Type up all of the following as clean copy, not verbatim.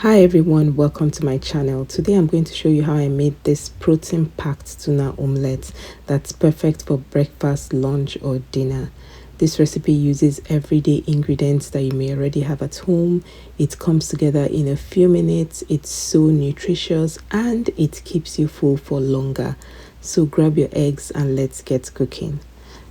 Hi everyone, welcome to my channel. Today I'm going to show you how I made this protein packed tuna omelette that's perfect for breakfast, lunch or dinner. This recipe uses everyday ingredients that you may already have at home. It comes together in a few minutes. It's so nutritious and it keeps you full for longer. So grab your eggs and let's get cooking.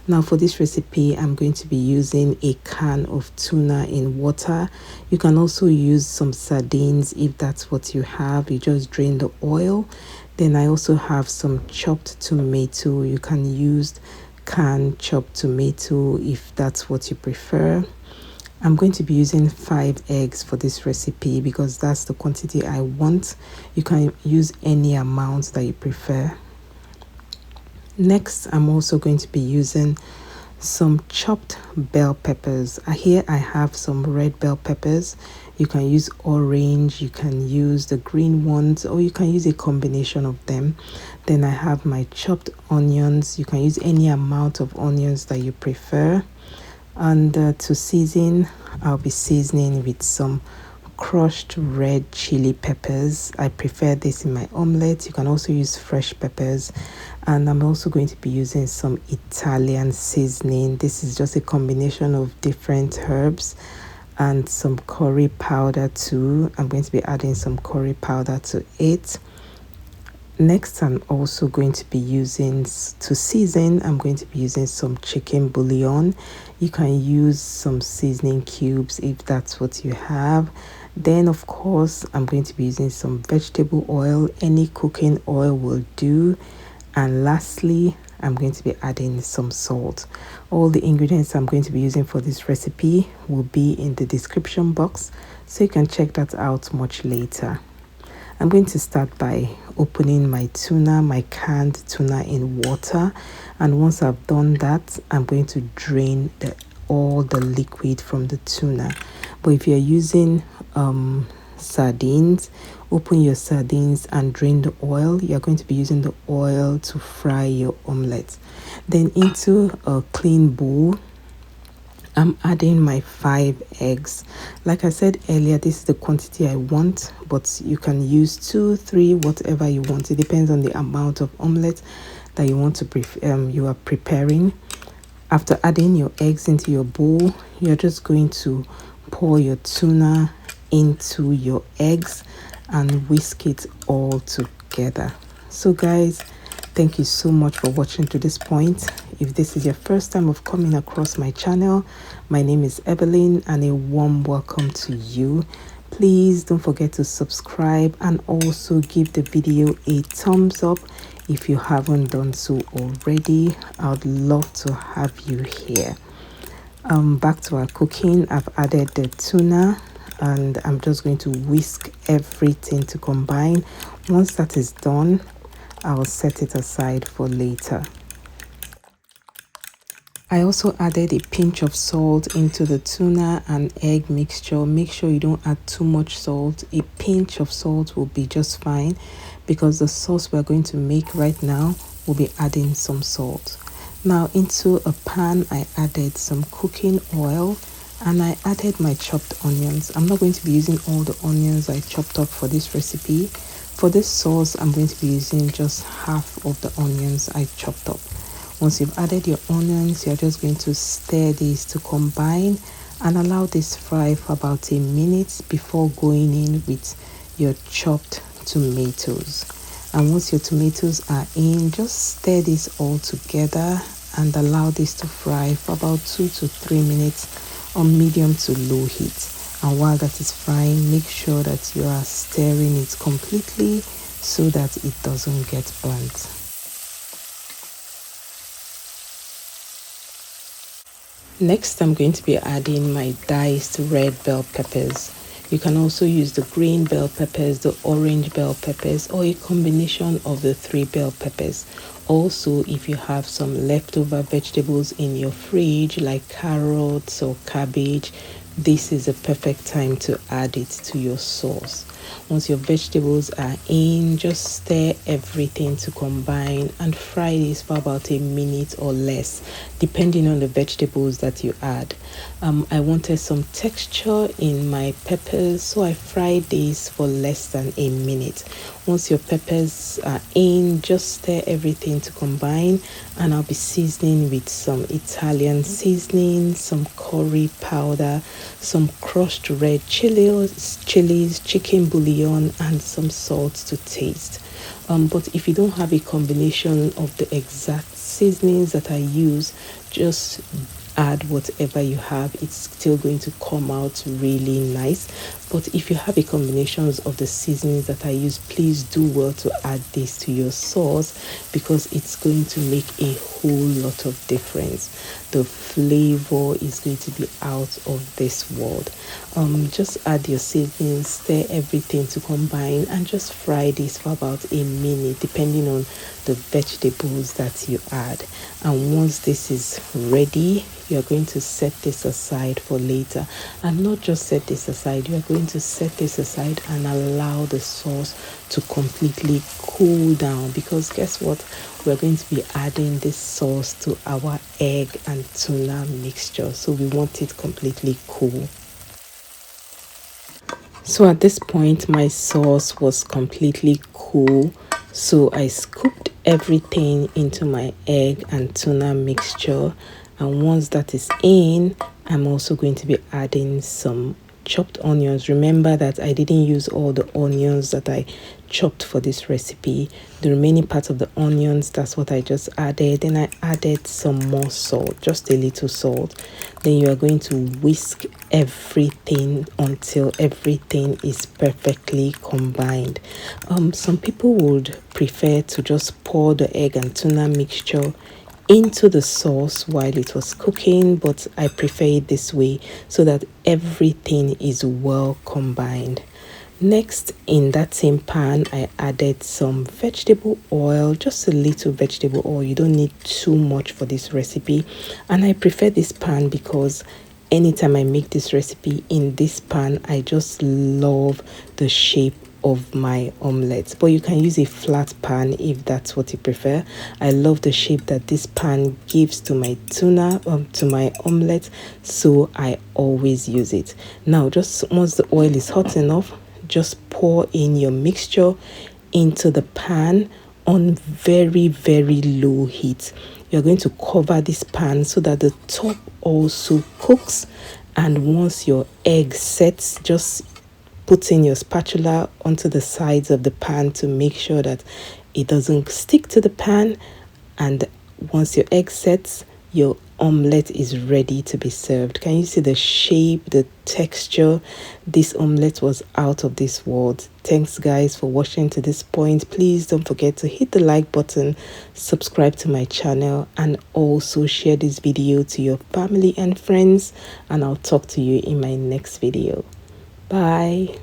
Now for this recipe, I'm going to be using a can of tuna in water. You can also use some sardines if that's what you have. You just drain the oil. Then I also have some chopped tomato. You can use canned chopped tomato if that's what you prefer. I'm going to be using 5 eggs for this recipe because that's the quantity I want. You can use any amount that you prefer. Next, I'm also going to be using some chopped bell peppers. Here I have some red bell peppers. You can use orange, you can use the green ones, or you can use a combination of them. Then I have my chopped onions. You can use any amount of onions that you prefer. And to season, I'll be seasoning with some crushed red chili peppers. I prefer this in my omelette. You can also use fresh peppers. And I'm also going to be using some Italian seasoning. This is just a combination of different herbs and some curry powder too. I'm going to be adding some curry powder to it. Next, I'm also going to be using, to season, I'm going to be using some chicken bouillon. You can use some seasoning cubes if that's what you have. Then, of course, I'm going to be using some vegetable oil. Any cooking oil will do. And lastly, I'm going to be adding some salt. All the ingredients I'm going to be using for this recipe will be in the description box, so you can check that out much later. I'm going to start by opening my tuna, my canned tuna in water. And once I've done that, I'm going to drain all the liquid from the tuna. But if you're using sardines, open your sardines and drain the oil. You're going to be using the oil to fry your omelette. Then into a clean bowl, I'm adding my 5 eggs. Like I said earlier, this is the quantity I want, but you can use 2, 3, whatever you want. It depends on the amount of omelette that you want to you are preparing. After adding your eggs into your bowl, you're just going to pour your tuna into your eggs and whisk it all together. So guys, thank you so much for watching to this point. If this is your first time of coming across my channel, my name is Evelyn and a warm welcome to you. Please don't forget to subscribe and also give the video a thumbs up if you haven't done so already. I'd love to have you here. Back to our cooking. I've added the tuna and I'm just going to whisk everything to combine. Once that is done, I'll set it aside for later. I also added a pinch of salt into the tuna and egg mixture. Make sure you don't add too much salt. A pinch of salt will be just fine because the sauce we're going to make right now will be adding some salt. Now into a pan, I added some cooking oil and I added my chopped onions. I'm not going to be using all the onions I chopped up for this recipe. For this sauce, I'm going to be using just half of the onions I chopped up. Once you've added your onions, you're just going to stir this to combine and allow this fry for about a minute before going in with your chopped tomatoes. And once your tomatoes are in, just stir this all together and allow this to fry for about 2 to 3 minutes on medium to low heat. And while that is frying, make sure that you are stirring it completely so that it doesn't get burnt. Next, I'm going to be adding my diced red bell peppers. You can also use the green bell peppers, the orange bell peppers, or a combination of the 3 bell peppers. Also, if you have some leftover vegetables in your fridge like carrots or cabbage, this is a perfect time to add it to your sauce. Once your vegetables are in, just stir everything to combine and fry this for about a minute or less, depending on the vegetables that you add. I wanted some texture in my peppers, so I fried these for less than a minute. Once your peppers are in, just stir everything to combine, and I'll be seasoning with some Italian seasoning, some curry powder, some crushed red chilies, chicken bouillon, and some salt to taste. But if you don't have a combination of the exact seasonings that I use, just add whatever you have. It's still going to come out really nice. But if you have a combinations of the seasonings that I use, please do well to add this to your sauce, because it's going to make a whole lot of difference. The flavor is going to be out of this world. Just add your seasonings, stir everything to combine, and just fry this for about a minute depending on the vegetables that you add. And once this is ready, you're going to set this aside for later. And not just set this aside, you are going to set this aside and allow the sauce to completely cool down, because guess what, we're going to be adding this sauce to our egg and tuna mixture, so we want it completely cool. So at this point, my sauce was completely cool, so I scooped everything into my egg and tuna mixture. And once that is in, I'm also going to be adding some chopped onions. Remember that I didn't use all the onions that I chopped for this recipe. The remaining part of the onions, that's what I just added. Then I added some more salt, just a little salt. Then you are going to whisk everything until everything is perfectly combined. Some people would prefer to just pour the egg and tuna mixture into the sauce while it was cooking, but I prefer it this way so that everything is well combined. Next, in that same pan, I added some vegetable oil, just a little vegetable oil. You don't need too much for this recipe, and I prefer this pan because anytime I make this recipe in this pan, I just love the shape of my omelette. But you can use a flat pan if that's what you prefer. I love the shape that this pan gives to my tuna, to my omelette, so I always use it. Now, just once the oil is hot enough, just pour in your mixture into the pan on very, very low heat. You're going to cover this pan so that the top also cooks, and once your egg sets, just put in your spatula onto the sides of the pan to make sure that it doesn't stick to the pan. And once your egg sets, your omelette is ready to be served. Can you see the shape, the texture? This omelette was out of this world. Thanks guys for watching to this point. Please don't forget to hit the like button, subscribe to my channel, and also share this video to your family and friends. And I'll talk to you in my next video. Bye.